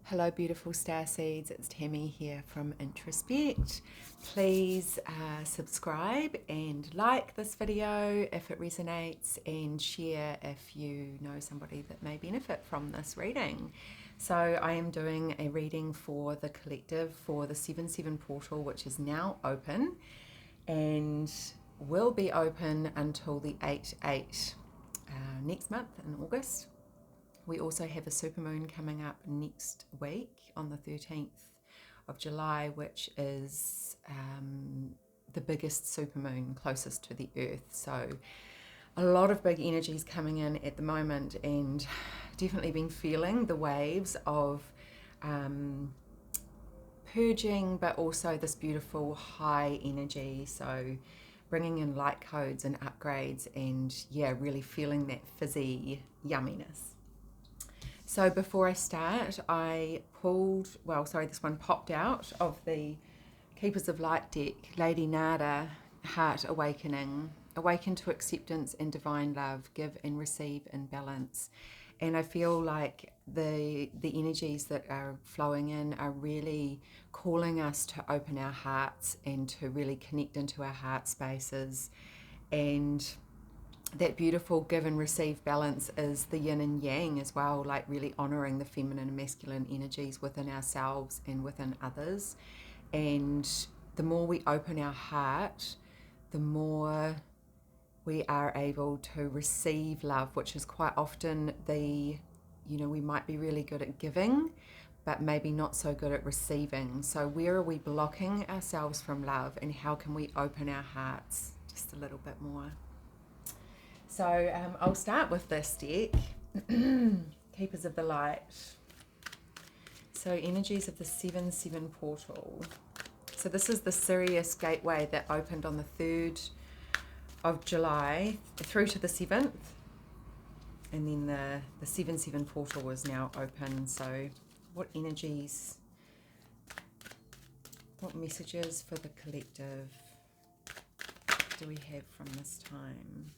Hello beautiful star seeds, it's Tami here from Introspect. Please subscribe and like this video if it resonates, and share if you know somebody that may benefit from this reading. So I am doing a reading for the collective for the 7/7 portal, which is now open and will be open until the 8/8 next month in August. We also have a supermoon coming up next week on the 13th of July, which is the biggest supermoon closest to the Earth. So a lot of big energies coming in at the moment, and definitely been feeling the waves of purging, but also this beautiful high energy. So bringing in light codes and upgrades, and yeah, really feeling that fizzy yumminess. So before I start, I this one popped out of the Keepers of Light deck, Lady Nada, Heart Awakening, Awaken to Acceptance and Divine Love, Give and Receive in Balance. And I feel like the energies that are flowing in are really calling us to open our hearts and to really connect into our heart spaces. And that beautiful give and receive balance is the yin and yang as well, like really honoring the feminine and masculine energies within ourselves and within others. And the more we open our heart, the more we are able to receive love, which is quite often we might be really good at giving, but maybe not so good at receiving. So where are we blocking ourselves from love, and how can we open our hearts just a little bit more? So I'll start with this deck, Keepers of the Light. So energies of the 7/7 portal. So this is the Sirius gateway that opened on the 3rd of July through to the 7th. And then the 7/7 portal is now open. So what energies, what messages for the collective do we have from this time?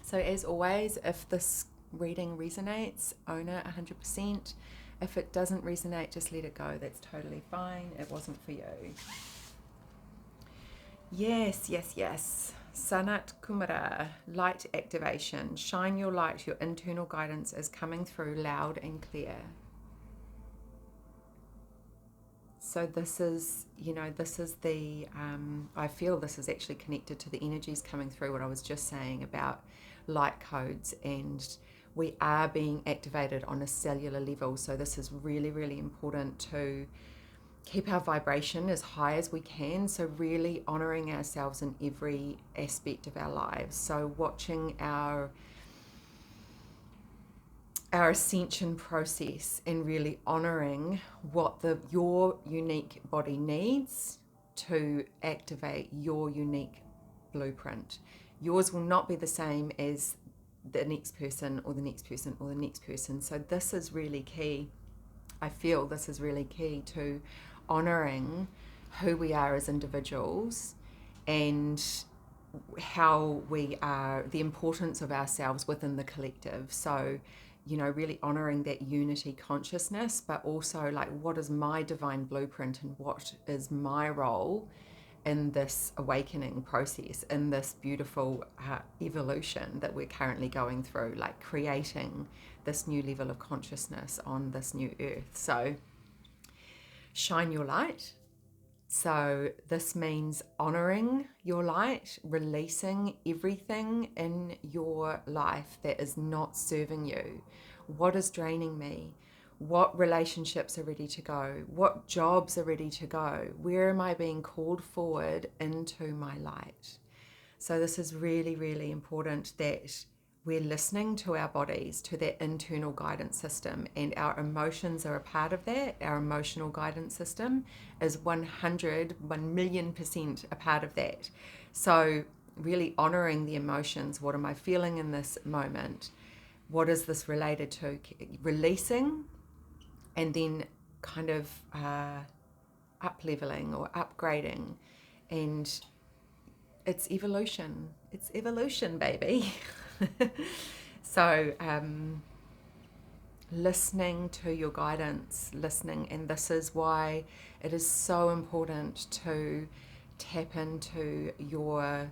So as always, if this reading resonates, own it 100%. If it doesn't resonate, just let it go. That's totally fine. It wasn't for you. Yes. Sanat Kumara, light activation. Shine your light. Your internal guidance is coming through loud and clear. So this is the, I feel this is actually connected to the energies coming through what I was just saying about light codes, and we are being activated on a cellular level. So this is really, really important to keep our vibration as high as we can. So really honoring ourselves in every aspect of our lives. So watching our ascension process and really honoring what your unique body needs to activate your unique blueprint. Yours will not be the same as the next person or the next person or the next person. So this is really key. I feel this is really key to honoring who we are as individuals and how we are, the importance of ourselves within the collective. So really honoring that unity consciousness, but also like, what is my divine blueprint and what is my role in this awakening process, in this beautiful evolution that we're currently going through, like creating this new level of consciousness on this new earth. So shine your light. So this means honoring your light, releasing everything in your life that is not serving you. What is draining me? What relationships are ready to go? What jobs are ready to go? Where am I being called forward into my light? So this is really, really important that we're listening to our bodies, to that internal guidance system, and our emotions are a part of that. Our emotional guidance system is 1,000,000% a part of that. So really honoring the emotions. What am I feeling in this moment? What is this related to? Releasing, and then kind of up-leveling or upgrading. And it's evolution. It's evolution, baby. So listening to your guidance, and this is why it is so important to tap into your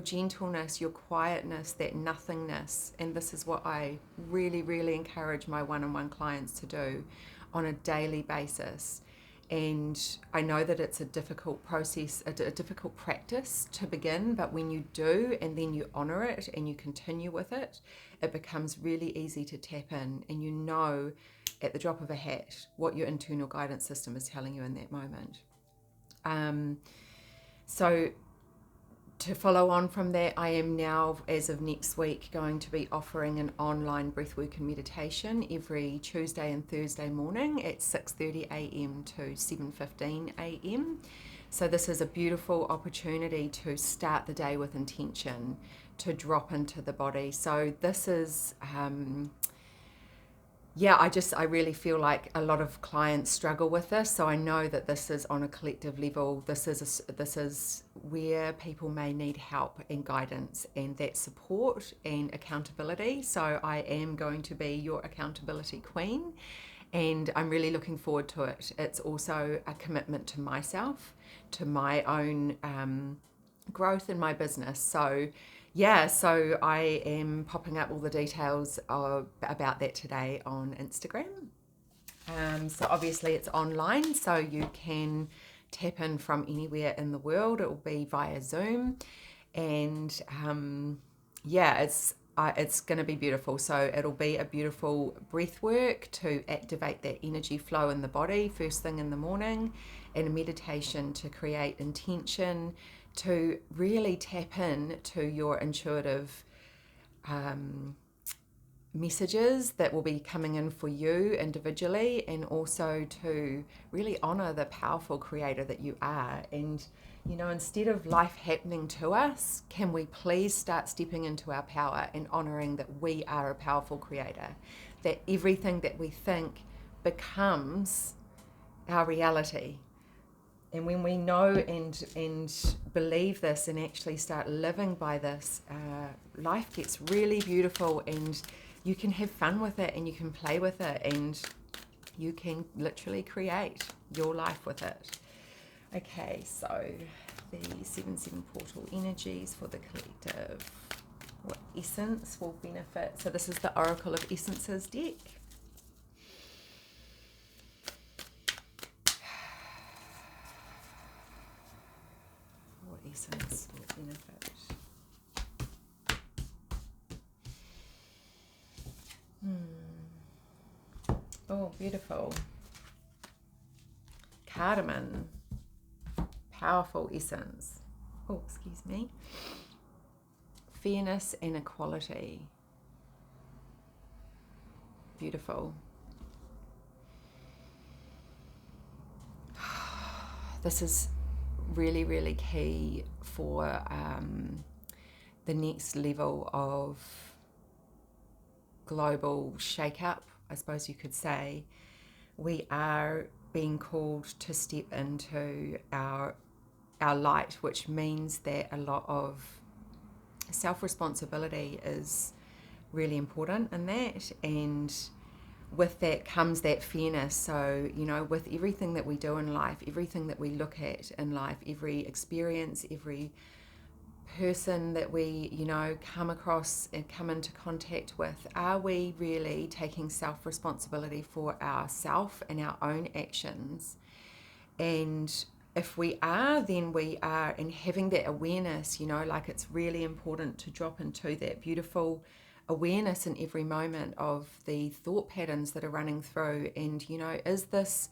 gentleness, your quietness, that nothingness. And this is what I really, really encourage my one-on-one clients to do on a daily basis. And I know that it's a difficult process, a difficult practice to begin, but when you do and then you honor it and you continue with it, it becomes really easy to tap in, and you know at the drop of a hat what your internal guidance system is telling you in that moment. So to follow on from that, I am now, as of next week, going to be offering an online breathwork and meditation every Tuesday and Thursday morning at 6:30 a.m. to 7:15 a.m. So this is a beautiful opportunity to start the day with intention, to drop into the body. So this is I really feel like a lot of clients struggle with this. So I know that this is on a collective level. This is where people may need help and guidance and that support and accountability. So I am going to be your accountability queen, and I'm really looking forward to it. It's also a commitment to myself, to my own growth in my business. So I am popping up all the details about that today on Instagram. So obviously it's online, so you can tap in from anywhere in the world. It will be via Zoom, and it's going to be beautiful. So it'll be a beautiful breath work to activate that energy flow in the body first thing in the morning, and a meditation to create intention, to really tap in to your intuitive messages that will be coming in for you individually, and also to really honor the powerful creator that you are. And instead of life happening to us, can we please start stepping into our power and honoring that we are a powerful creator, that everything that we think becomes our reality. And when we know and believe this and actually start living by this, life gets really beautiful, and you can have fun with it, and you can play with it, and you can literally create your life with it. Okay, so the 7-7 portal energies for the collective. What essence will benefit? So this is the Oracle of Essences deck. Essence will benefit. Oh, beautiful. Cardamom. Powerful essence. Oh, excuse me. Fairness and equality. Beautiful. This is really, really key for the next level of global shake-up, I suppose you could say. We are being called to step into our light, which means that a lot of self-responsibility is really important in that, and with that comes that fairness. So, with everything that we do in life, everything that we look at in life, every experience, every person that we, come across and come into contact with, are we really taking self-responsibility for ourself and our own actions? And if we are, then we are, and having that awareness, it's really important to drop into that beautiful awareness in every moment of the thought patterns that are running through. And is this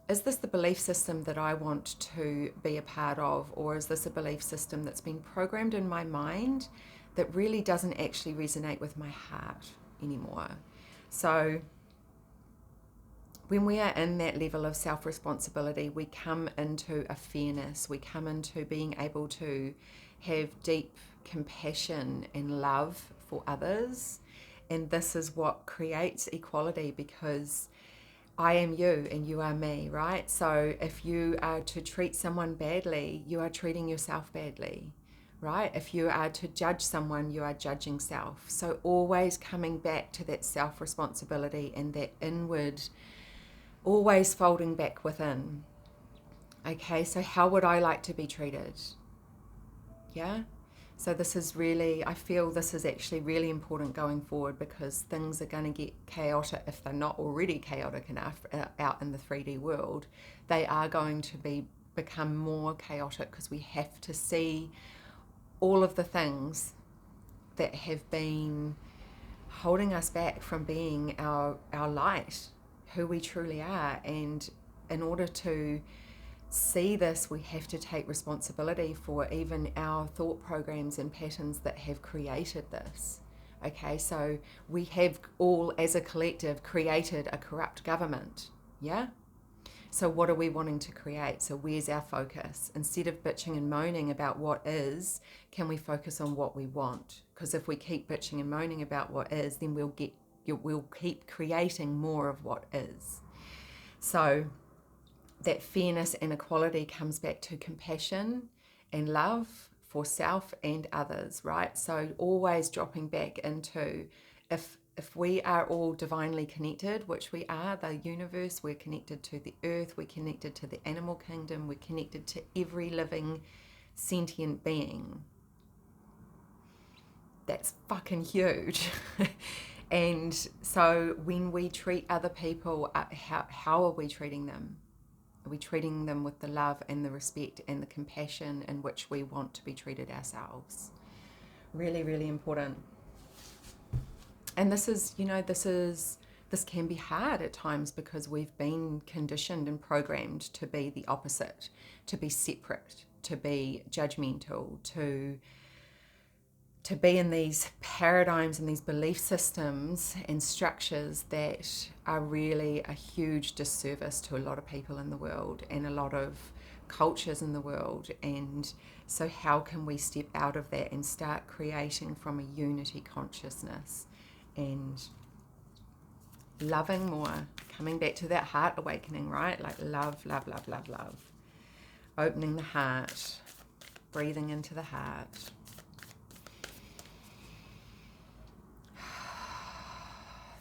the belief system that I want to be a part of, or is this a belief system that's been programmed in my mind that really doesn't actually resonate with my heart anymore? So when we are in that level of self-responsibility, we come into a fairness, we come into being able to have deep compassion and love for others. And this is what creates equality, because I am you and you are me, right? So if you are to treat someone badly, you are treating yourself badly, right? If you are to judge someone, you are judging self. So always coming back to that self-responsibility and that inward, always folding back within. Okay, so how would I like to be treated? Yeah? So this is really, I feel this is actually really important going forward, because things are going to get chaotic if they're not already chaotic enough out in the 3D world. They are going to become more chaotic, because we have to see all of the things that have been holding us back from being our light, who we truly are. And in order to see this, we have to take responsibility for even our thought programs and patterns that have created this. Okay, so we have all, as a collective, created a corrupt government. Yeah? So what are we wanting to create? So where's our focus? Instead of bitching and moaning about what is, can we focus on what we want? Because if we keep bitching and moaning about what is, then we'll keep creating more of what is. So that fairness and equality comes back to compassion and love for self and others, right? So always dropping back into, if we are all divinely connected, which we are, the universe, we're connected to the earth, we're connected to the animal kingdom, we're connected to every living sentient being. That's fucking huge. And so when we treat other people, how are we treating them? Are we treating them with the love and the respect and the compassion in which we want to be treated ourselves? Really, really important. And this can be hard at times, because we've been conditioned and programmed to be the opposite, to be separate, to be judgmental, to be in these paradigms and these belief systems and structures that are really a huge disservice to a lot of people in the world and a lot of cultures in the world. And so how can we step out of that and start creating from a unity consciousness and loving more, coming back to that heart awakening, right? Like love, love, love, love, love. Opening the heart, breathing into the heart.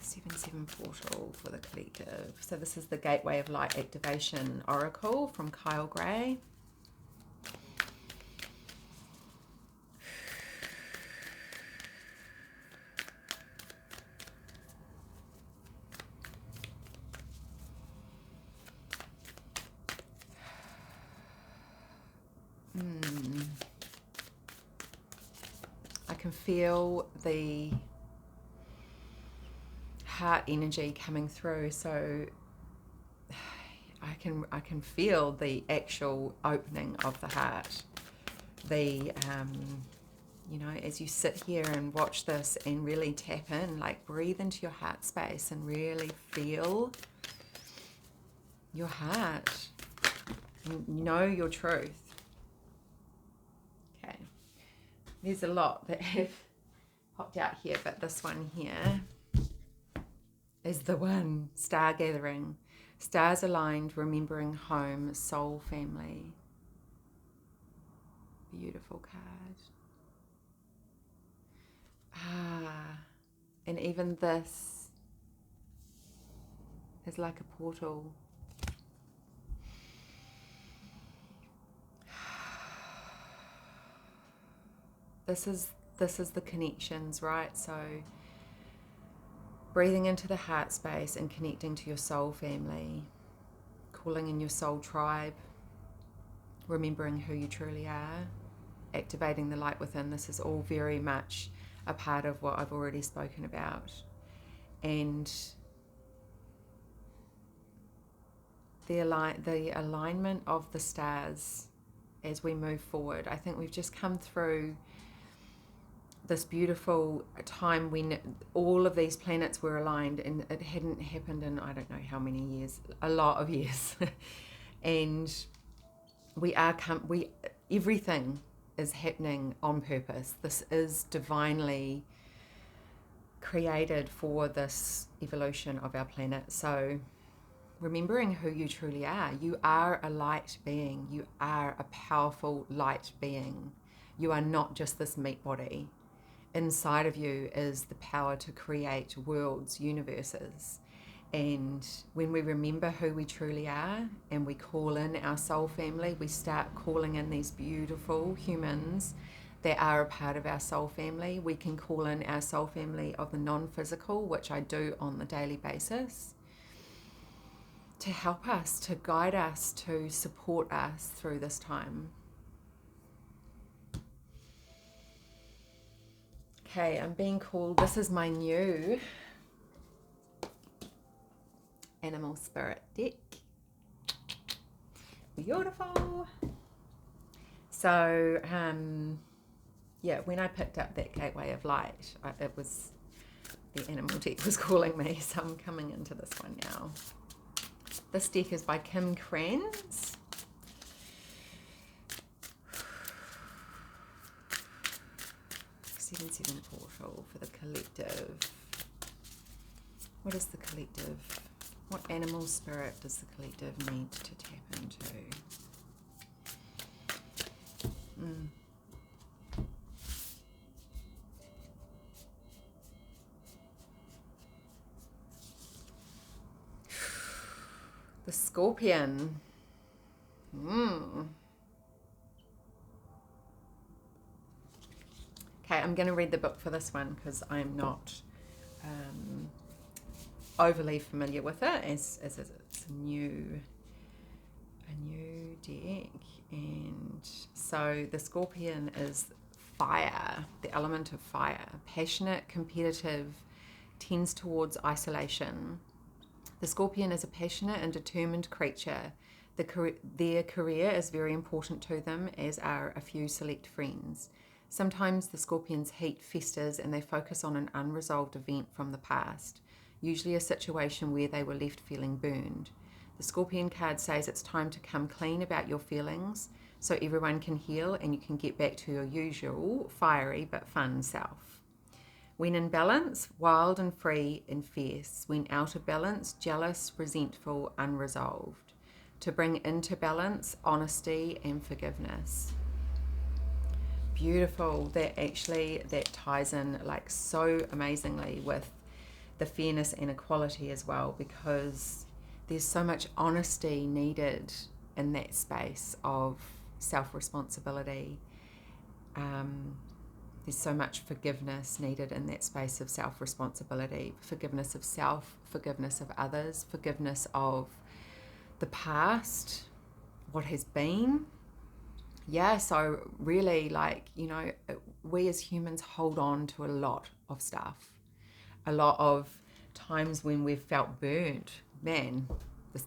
7/7 portal for the collective. So this is the Gateway of Light Activation Oracle from Kyle Gray. I can feel the heart energy coming through, so I can feel the actual opening of the heart. The as you sit here and watch this and really tap in, like breathe into your heart space and really feel your heart. Know your truth. Okay. There's a lot that have popped out here, but this one here is the one. Star gathering. Stars aligned, remembering home, soul family. Beautiful card. And even this is like a portal. This is the connections, right? So breathing into the heart space and connecting to your soul family, calling in your soul tribe, remembering who you truly are, activating the light within. This is all very much a part of what I've already spoken about. And the alignment of the stars as we move forward. I think we've just come through this beautiful time when all of these planets were aligned, and it hadn't happened in I don't know how many years, a lot of years. And everything is happening on purpose. This is divinely created for this evolution of our planet. So remembering who you truly are. You are a light being. You are a powerful light being. You are not just this meat body. Inside of you is the power to create worlds, universes. And when we remember who we truly are and we call in our soul family, we start calling in these beautiful humans that are a part of our soul family. We can call in our soul family of the non-physical, which I do on the daily basis, to help us, to guide us, to support us through this time. Okay, I'm being called, this is my new animal spirit deck. Beautiful. So, yeah, when I picked up that gateway of light, it was, the animal deck was calling me, so I'm coming into this one now. This deck is by Kim Kranz. Seven portal for the collective. What is the collective? What animal spirit does the collective need to tap into? The scorpion. Okay, I'm going to read the book for this one because I'm not overly familiar with it, as it's a new deck. And so the scorpion is fire, the element of fire, passionate, competitive, tends towards isolation. The scorpion is a passionate and determined creature. Their career is very important to them, as are a few select friends. Sometimes the scorpion's heat festers and they focus on an unresolved event from the past, usually a situation where they were left feeling burned. The scorpion card says it's time to come clean about your feelings so everyone can heal and you can get back to your usual fiery but fun self. When in balance, wild and free and fierce. When out of balance, jealous, resentful, unresolved. To bring into balance, honesty and forgiveness. Beautiful. That ties in like so amazingly with the fairness and equality as well, because there's so much honesty needed in that space of self-responsibility. There's so much forgiveness needed in that space of self-responsibility, forgiveness of self, forgiveness of others, forgiveness of the past, what has been. Yeah, so really, like, you know, we as humans hold on to a lot of stuff, a lot of times when we've felt burnt. Man,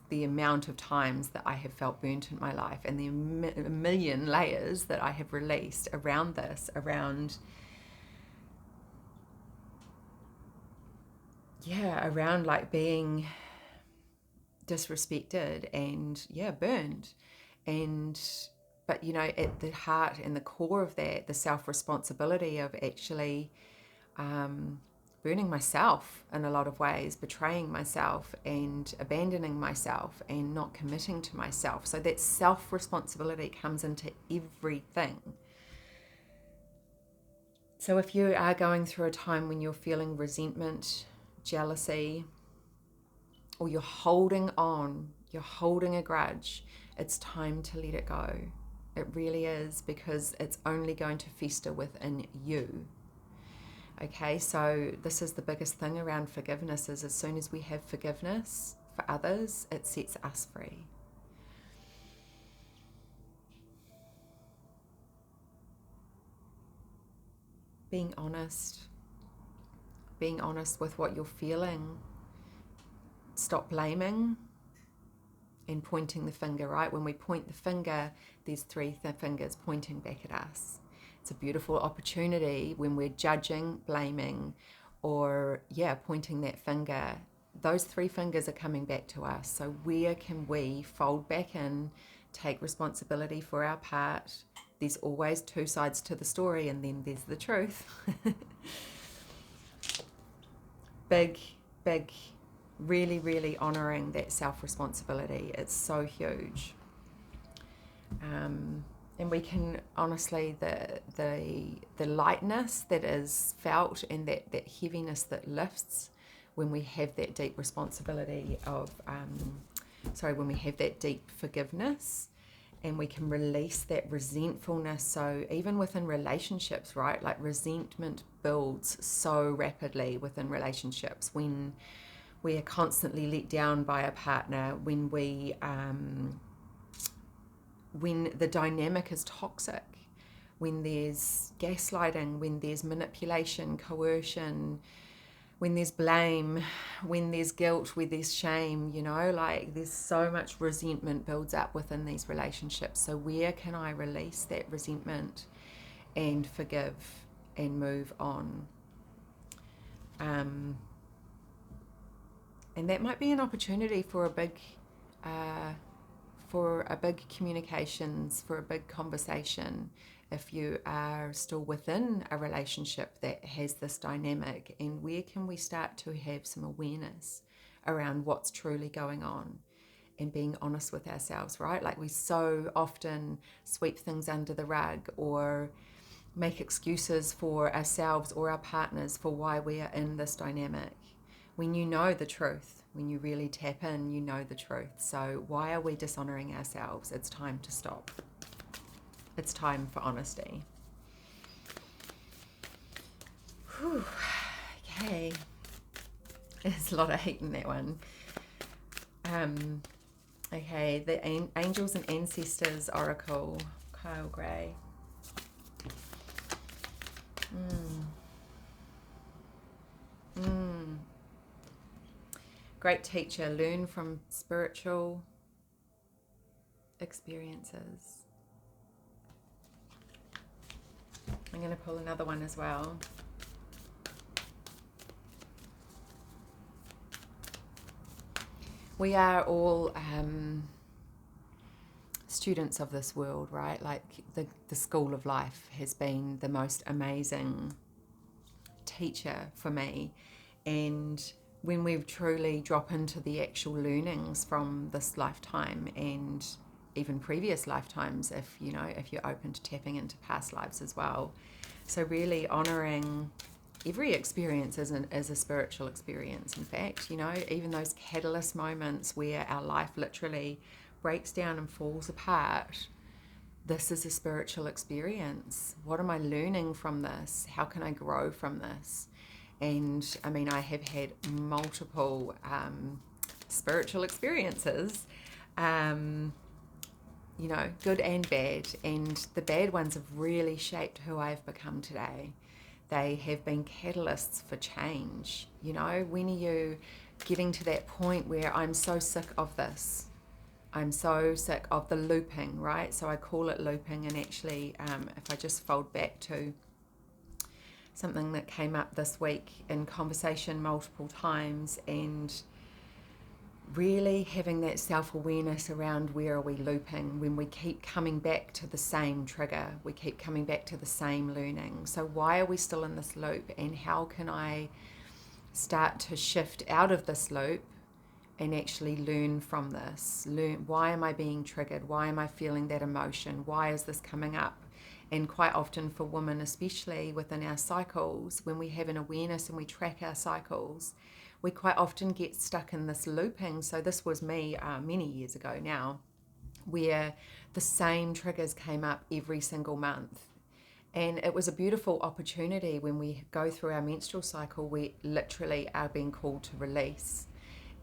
the amount of times that I have felt burnt in my life, and the a million layers that I have released around this, around like being disrespected and burned. But you know, at the heart and the core of that, the self-responsibility of actually burning myself in a lot of ways, betraying myself and abandoning myself and not committing to myself. So that self-responsibility comes into everything. So if you are going through a time when you're feeling resentment, jealousy, or you're holding on, you're holding a grudge, it's time to let it go. It really is, because it's only going to fester within you. Okay, so this is the biggest thing around forgiveness, is as soon as we have forgiveness for others, it sets us free. Being honest with what you're feeling. Stop blaming and pointing the finger, right? When we point the finger, there's three fingers pointing back at us. It's a beautiful opportunity when we're judging, blaming, or pointing that finger. Those three fingers are coming back to us. So where can we fold back in, take responsibility for our part? There's always two sides to the story, and then there's the truth. Big, really, really honoring that self-responsibility. It's so huge. And we can honestly, the lightness that is felt and that heaviness that lifts when we have that deep responsibility of, when we have that deep forgiveness, and we can release that resentfulness. So even within relationships, right, like resentment builds so rapidly within relationships when we are constantly let down by a partner, when the dynamic is toxic, when there's gaslighting, when there's manipulation, coercion, when there's blame, when there's guilt, where there's shame, like there's so much resentment builds up within these relationships. So where can I release that resentment and forgive and move on? And that might be an opportunity for a big communications, for a big conversation, if you are still within a relationship that has this dynamic. And where can we start to have some awareness around what's truly going on and being honest with ourselves, right? Like we so often sweep things under the rug or make excuses for ourselves or our partners for why we are in this dynamic. When you know the truth, when you really tap in, you know the truth. So why are we dishonoring ourselves? It's time to stop. It's time for honesty. Whew. Okay. There's a lot of heat in that one. Okay, the Angels and Ancestors Oracle, Kyle Gray. Great teacher, learn from spiritual experiences. I'm going to pull another one as well. We are all students of this world, right? Like the school of life has been the most amazing teacher for me. And when we truly drop into the actual learnings from this lifetime and even previous lifetimes, if you're open to tapping into past lives as well. So really honoring every experience as a spiritual experience. In fact, even those catalyst moments where our life literally breaks down and falls apart, this is a spiritual experience. What am I learning from this? How can I grow from this? And I mean, I have had multiple spiritual experiences, good and bad. And the bad ones have really shaped who I've become today. They have been catalysts for change. When are you getting to that point where I'm so sick of this? I'm so sick of the looping, right? So I call it looping. And actually, if I just fold back to something that came up this week in conversation multiple times, and really having that self-awareness around where are we looping when we keep coming back to the same trigger, we keep coming back to the same learning. So why are we still in this loop, and how can I start to shift out of this loop and actually learn from this? Why am I being triggered? Why am I feeling that emotion? Why is this coming up? And quite often for women, especially within our cycles, when we have an awareness and we track our cycles, we quite often get stuck in this looping. So this was me many years ago now, where the same triggers came up every single month. And it was a beautiful opportunity. When we go through our menstrual cycle, we literally are being called to release.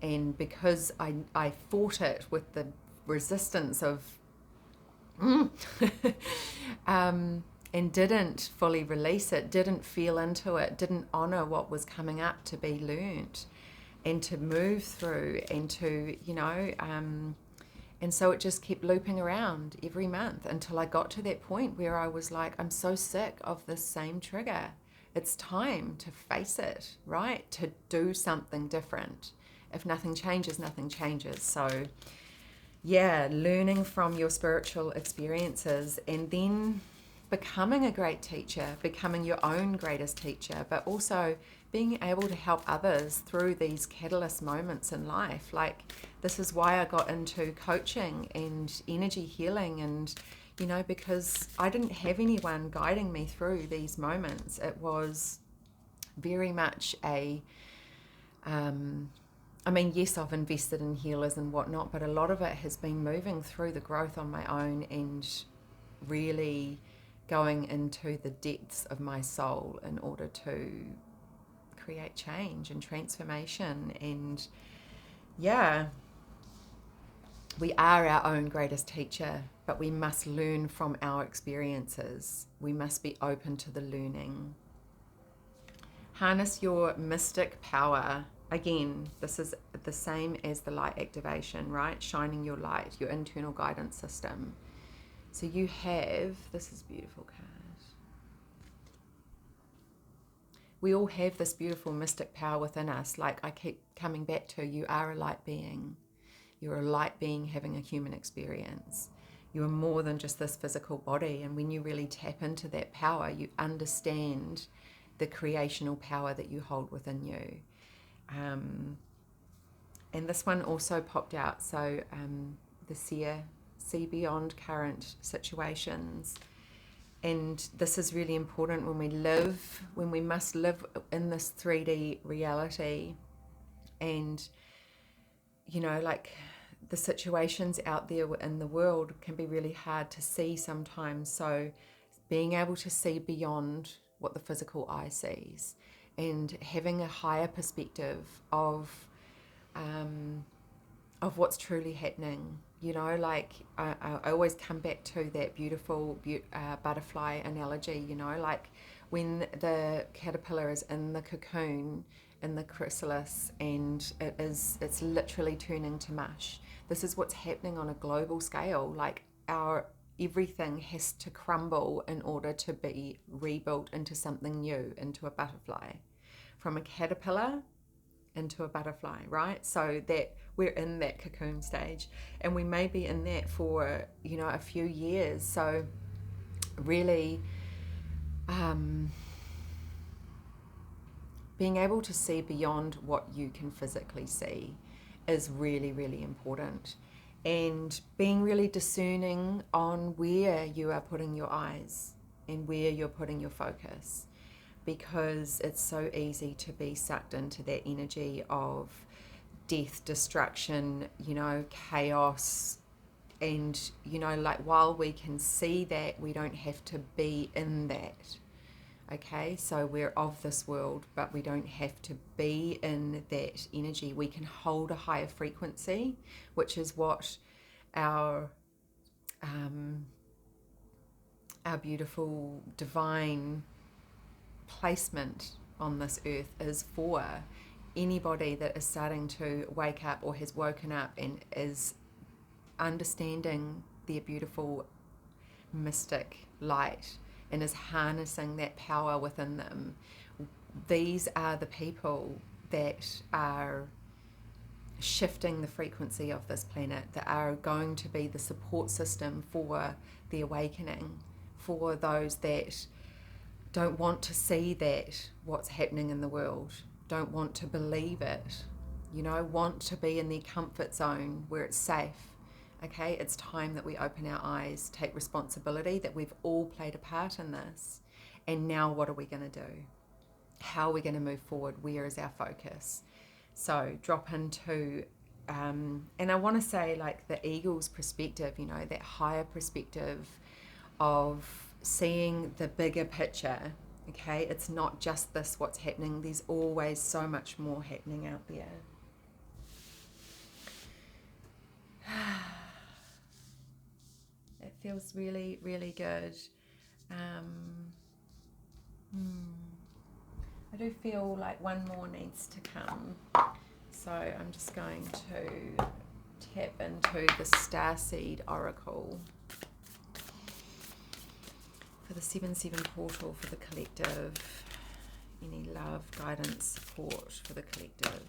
And because I fought it with the resistance of and didn't fully release it, didn't feel into it, didn't honor what was coming up to be learnt and to move through, and to, and so it just kept looping around every month until I got to that point where I was like, I'm so sick of this same trigger. It's time to face it, right? To do something different. If nothing changes, nothing changes. So yeah, learning from your spiritual experiences, and then becoming a great teacher, becoming your own greatest teacher, but also being able to help others through these catalyst moments in life. Like, this is why I got into coaching and energy healing and, you know, because I didn't have anyone guiding me through these moments. It was very much a, I mean, yes, I've invested in healers and whatnot, but a lot of it has been moving through the growth on my own and really going into the depths of my soul in order to create change and transformation. And yeah, we are our own greatest teacher, but we must learn from our experiences. We must be open to the learning. Harness your mystic power. Again, this is the same as the light activation, right? Shining your light, your internal guidance system. So you have, this is a beautiful card. We all have this beautiful mystic power within us. Like I keep coming back to, you are a light being. You're a light being having a human experience. You are more than just this physical body. And when you really tap into that power, you understand the creational power that you hold within you. And this one also popped out. So the see beyond current situations. And this is really important when we must live in this 3D reality. And, you know, like the situations out there in the world can be really hard to see sometimes. So being able to see beyond what the physical eye sees and having a higher perspective of what's truly happening. You know, like I always come back to that beautiful butterfly analogy, you know, like when the caterpillar is in the cocoon, in the chrysalis, and it's literally turning to mush. This is what's happening on a global scale. Like everything has to crumble in order to be rebuilt into something new, into a butterfly. From a caterpillar into a butterfly, right? So that we're in that cocoon stage, and we may be in that for, you know, a few years. So really being able to see beyond what you can physically see is really, really important. And being really discerning on where you are putting your eyes and where you're putting your focus, because it's so easy to be sucked into that energy of death, destruction, you know, chaos. And, you know, like while we can see that, we don't have to be in that. Okay, so we're of this world, but we don't have to be in that energy. We can hold a higher frequency, which is what our beautiful divine placement on this earth is for. Anybody that is starting to wake up or has woken up and is understanding their beautiful mystic light and is harnessing that power within them, these are the people that are shifting the frequency of this planet, that are going to be the support system for the awakening, for those that don't want to see that what's happening in the world, don't want to believe it, you know, want to be in their comfort zone where it's safe. Okay, it's time that we open our eyes, take responsibility that we've all played a part in this. And now what are we going to do? How are we going to move forward? Where is our focus? So drop into, and I want to say like the eagle's perspective, you know, that higher perspective of seeing the bigger picture. Okay, it's not just this what's happening. There's always so much more happening out there. It feels really, really good. I do feel like one more needs to come. So I'm just going to tap into the Starseed Oracle for the 7/7 portal for the collective. Any love, guidance, support for the collective.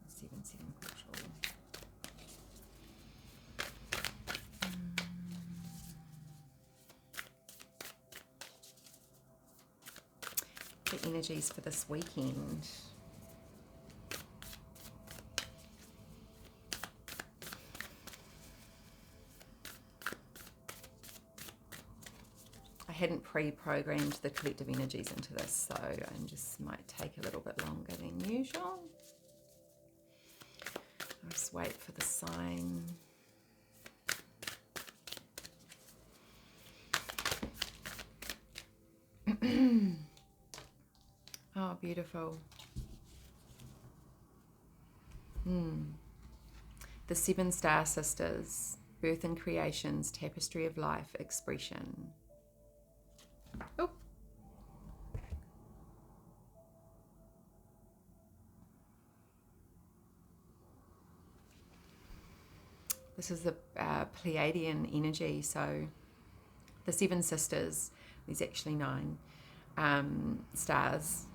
7/7 portal. The energies for this weekend. hadn't pre-programmed the collective energies into this, so I just might take a little bit longer than usual. I'll just wait for the sign. Oh, beautiful. The 7 Star Sisters, Birth and Creation's Tapestry of Life Expression. Oh. This is the Pleiadian energy. So the 7 sisters, there's actually 9 stars.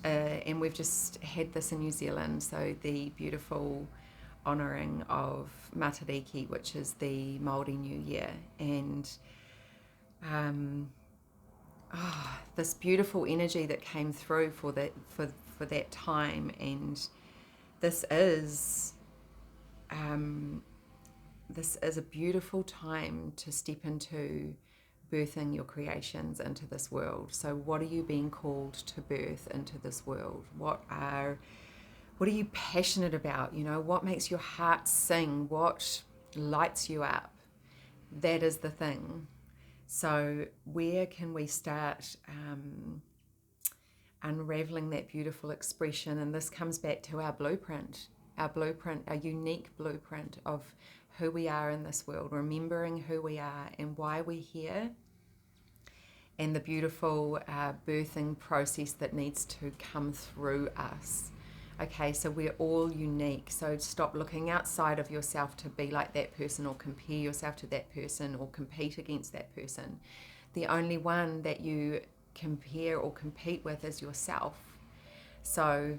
And we've just had this in New Zealand. So the beautiful honouring of Matariki, which is the Māori New Year. And this beautiful energy that came through for that time. And this is a beautiful time to step into birthing your creations into this world. So what are you being called to birth into this world? What are you passionate about? You know, what makes your heart sing? What lights you up? That is the thing. So where can we start unraveling that beautiful expression? And this comes back to our blueprint, our unique blueprint of who we are in this world, remembering who we are and why we're here, and the beautiful birthing process that needs to come through us. Okay, so we're all unique. So stop looking outside of yourself to be like that person, or compare yourself to that person, or compete against that person. The only one that you compare or compete with is yourself. So,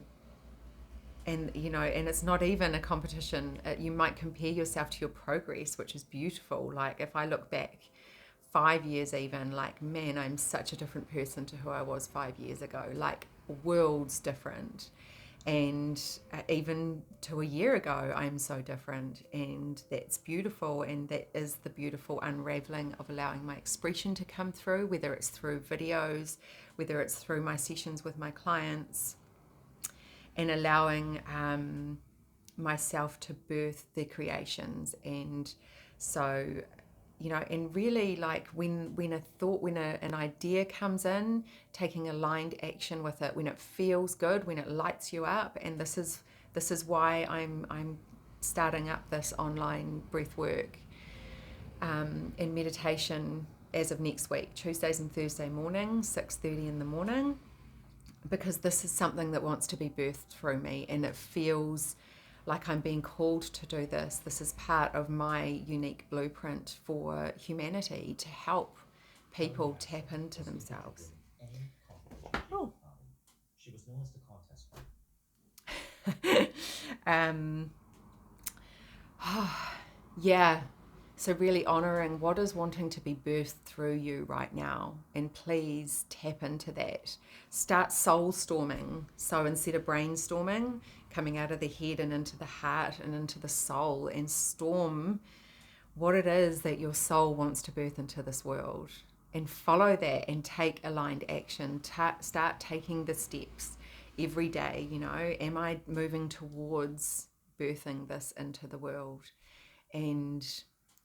and you know, and it's not even a competition. You might compare yourself to your progress, which is beautiful. Like if I look back 5 years even, like, man, I'm such a different person to who I was 5 years ago, like worlds different. And even to a year ago, I'm so different, and that's beautiful. And that is the beautiful unraveling of allowing my expression to come through, whether it's through videos, whether it's through my sessions with my clients, and allowing myself to birth their creations. And so, you know, and really, like when an idea comes in, taking aligned action with it when it feels good, when it lights you up. And this is why I'm starting up this online breathwork and meditation as of next week, Tuesdays and Thursday mornings, 6:30 in the morning, because this is something that wants to be birthed through me, and it feels like I'm being called to do this. This is part of my unique blueprint for humanity, to help people tap into themselves. Oh. She was known as the contest yeah. So really honouring what is wanting to be birthed through you right now, and please tap into that. Start soul storming. So instead of brainstorming, coming out of the head and into the heart and into the soul, and storm what it is that your soul wants to birth into this world, and follow that and take aligned action. Start taking the steps every day. You know, am I moving towards birthing this into the world? And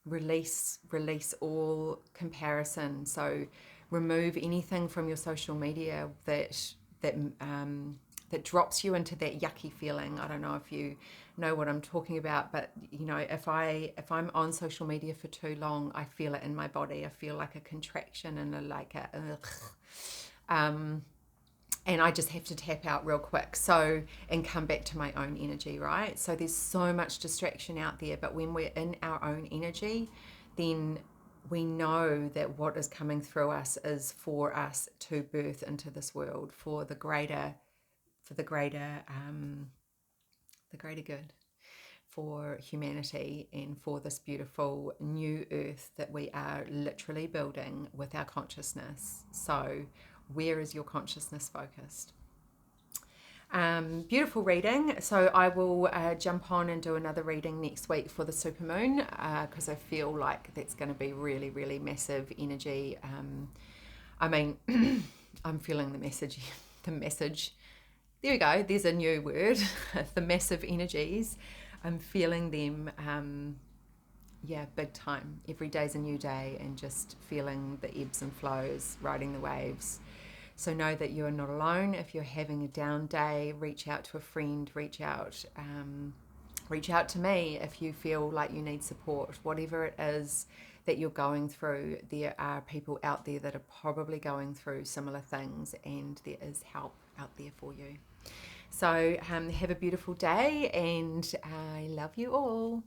release all comparison. So remove anything from your social media that drops you into that yucky feeling. I don't know if you know what I'm talking about, but you know, if I'm on social media for too long, I feel it in my body. I feel like a contraction and and I just have to tap out real quick, so, and come back to my own energy, right? So there's so much distraction out there, but when we're in our own energy, then we know that what is coming through us is for us to birth into this world, for the greater good, for humanity, and for this beautiful new earth that we are literally building with our consciousness. So where is your consciousness focused? Beautiful reading. So I will jump on and do another reading next week for the supermoon, because I feel like that's going to be really, really massive energy. I mean, I'm feeling the message, the message. There we go. There's a new word, the massive energies. I'm feeling them, yeah, big time. Every day's a new day, and just feeling the ebbs and flows, riding the waves. So know that you are not alone. If you're having a down day, reach out to a friend, reach out to me if you feel like you need support. Whatever it is that you're going through, there are people out there that are probably going through similar things, and there is help out there for you. So have a beautiful day, and I love you all.